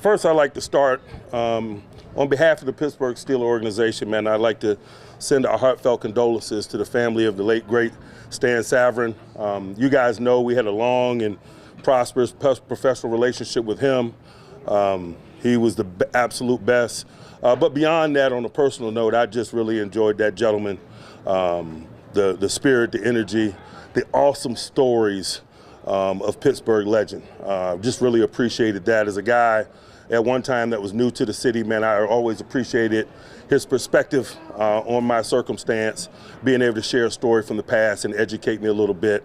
First, I'd like to start on behalf of the Pittsburgh Steelers organization, man. I'd like to send our heartfelt condolences to the family of the late, great Stan Savran. You guys know we had a long and prosperous professional relationship with him. He was the absolute best. But beyond that, on a personal note, I just really enjoyed that gentleman, the spirit, the energy, the awesome stories of Pittsburgh legend. Just really appreciated that. As a guy at one time that was new to the city, man, I always appreciated his perspective on my circumstance, being able to share a story from the past and educate me a little bit.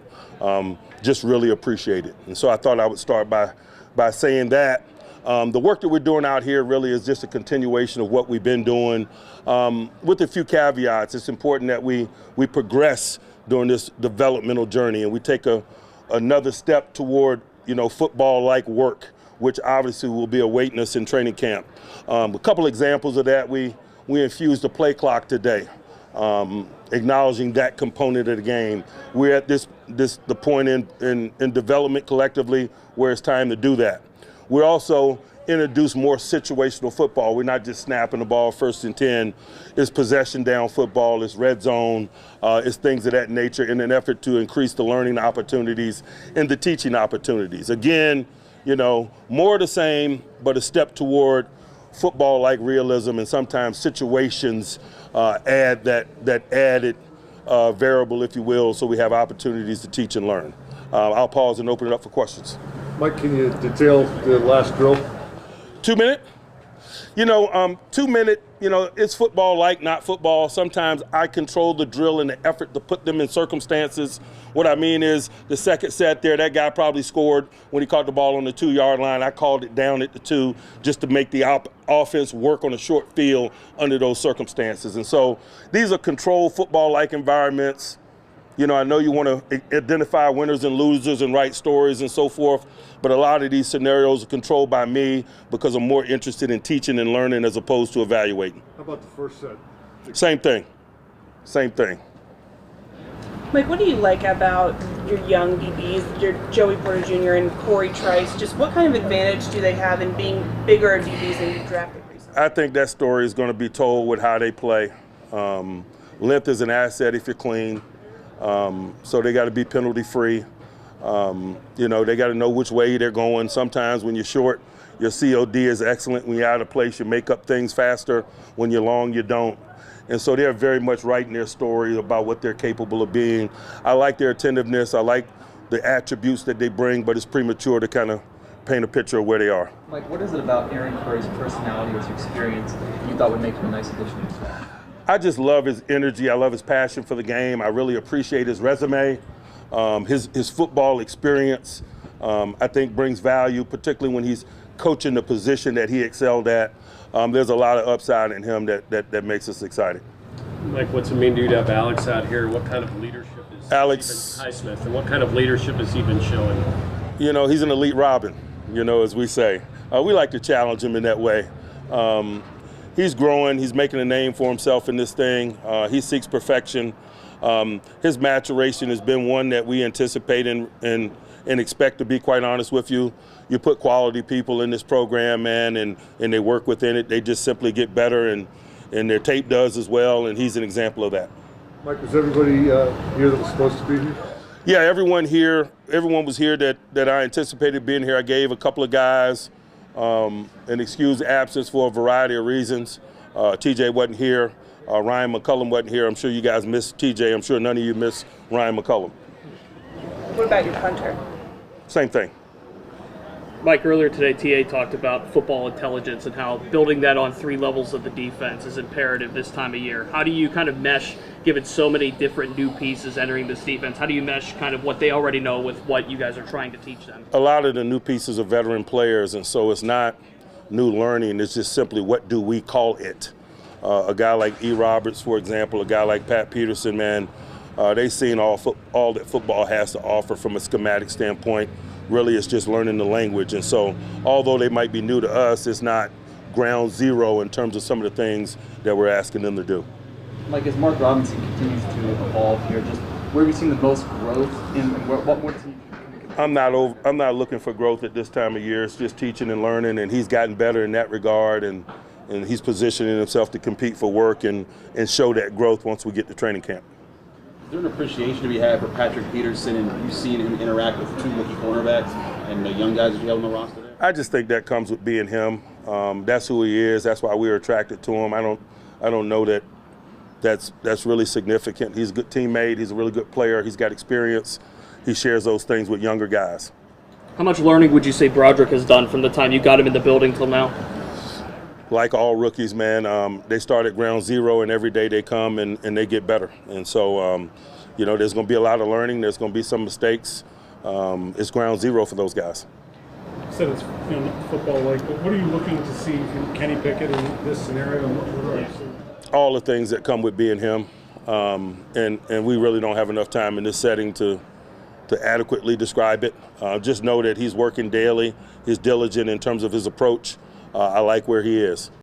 Just really appreciate it. And so I thought I would start by saying that. The work that we're doing out here really is just a continuation of what we've been doing, with a few caveats. It's important that we progress during this developmental journey and we take another step toward, football-like work, which obviously will be awaiting us in training camp. A couple examples of that, we infused the play clock today, acknowledging that component of the game. We're at the point in development collectively where it's time to do that. We're also introduced more situational football. We're not just snapping the ball 1st and 10. It's possession down football, it's red zone, it's things of that nature in an effort to increase the learning opportunities and the teaching opportunities. Again, more of the same, but a step toward football-like realism, and sometimes situations add that added variable, if you will, so we have opportunities to teach and learn. I'll pause and open it up for questions. Mike, can you detail the last drill? 2 minute? 2 minute, it's football-like, not football. Sometimes I control the drill in the effort to put them in circumstances. What I mean is the second set there, that guy probably scored when he caught the ball on the 2-yard line. I called it down at the 2 just to make the offense work on a short field under those circumstances. And so these are controlled football-like environments. I know you want to identify winners and losers and write stories and so forth, but a lot of these scenarios are controlled by me because I'm more interested in teaching and learning as opposed to evaluating. How about the first set? Same thing. Mike, what do you like about your young DBs, your Joey Porter Jr. and Corey Trice? Just what kind of advantage do they have in being bigger DBs than you drafted recently? I think that story is going to be told with how they play. Length is an asset if you're clean. So they got to be penalty free. They got to know which way they're going. Sometimes when you're short, your COD is excellent. When you're out of place, you make up things faster. When you're long, you don't. And so they're very much writing their story about what they're capable of being. I like their attentiveness. I like the attributes that they bring, but it's premature to kind of paint a picture of where they are. Mike, what is it about Aaron Curry's personality or his experience you thought would make him a nice addition to his team? I just love his energy. I love his passion for the game. I really appreciate his resume. His football experience, I think, brings value, particularly when he's coaching the position that he excelled at. There's a lot of upside in him that makes us excited. Mike, what's it mean to you to have Alex out here? What kind of leadership is Alex Highsmith, and what kind of leadership has he been showing? He's an elite Robin, as we say. We like to challenge him in that way. He's growing. He's making a name for himself in this thing. He seeks perfection. His maturation has been one that we anticipate and expect, to be quite honest with you. You put quality people in this program, man, and they work within it. They just simply get better, and their tape does as well, and he's an example of that. Mike, was everybody here that was supposed to be here? Yeah, everyone was here that I anticipated being here. I gave a couple of guys an excused absence for a variety of reasons. TJ wasn't here. Ryan McCullum wasn't here. I'm sure you guys missed TJ. I'm sure none of you missed Ryan McCullum. What about your punter? Same thing. Mike, earlier today, TA talked about football intelligence and how building that on 3 levels of the defense is imperative this time of year. How do you kind of mesh, given so many different new pieces entering this defense, how do you mesh kind of what they already know with what you guys are trying to teach them? A lot of the new pieces are veteran players, and so it's not new learning. It's just simply, what do we call it? A guy like E. Roberts, for example, a guy like Pat Peterson, man, they've seen all that football has to offer from a schematic standpoint. Really, it's just learning the language. And so, although they might be new to us, it's not ground zero in terms of some of the things that we're asking them to do. Mike, as Mark Robinson continues to evolve here, just where have you seen the most growth, and what more does he I'm not looking for growth at this time of year. It's just teaching and learning, and he's gotten better in that regard, and he's positioning himself to compete for work and show that growth once we get to training camp. Is there an appreciation to be had for Patrick Peterson, and you've seen him interact with two rookie cornerbacks and the young guys that you have on the roster there? I just think that comes with being him. That's who he is. That's why we were attracted to him. I don't know that that's really significant. He's a good teammate. He's a really good player. He's got experience. He shares those things with younger guys. How much learning would you say Broderick has done from the time you got him in the building till now? Like all rookies, man, they start at ground zero, and every day they come and they get better. And so, there's going to be a lot of learning. There's going to be some mistakes. It's ground zero for those guys. You said it's football-like, but what are you looking to see from Kenny Pickett in this scenario? And what are you seeing? All the things that come with being him, and we really don't have enough time in this setting to adequately describe it. Just know that he's working daily. He's diligent in terms of his approach. I like where he is.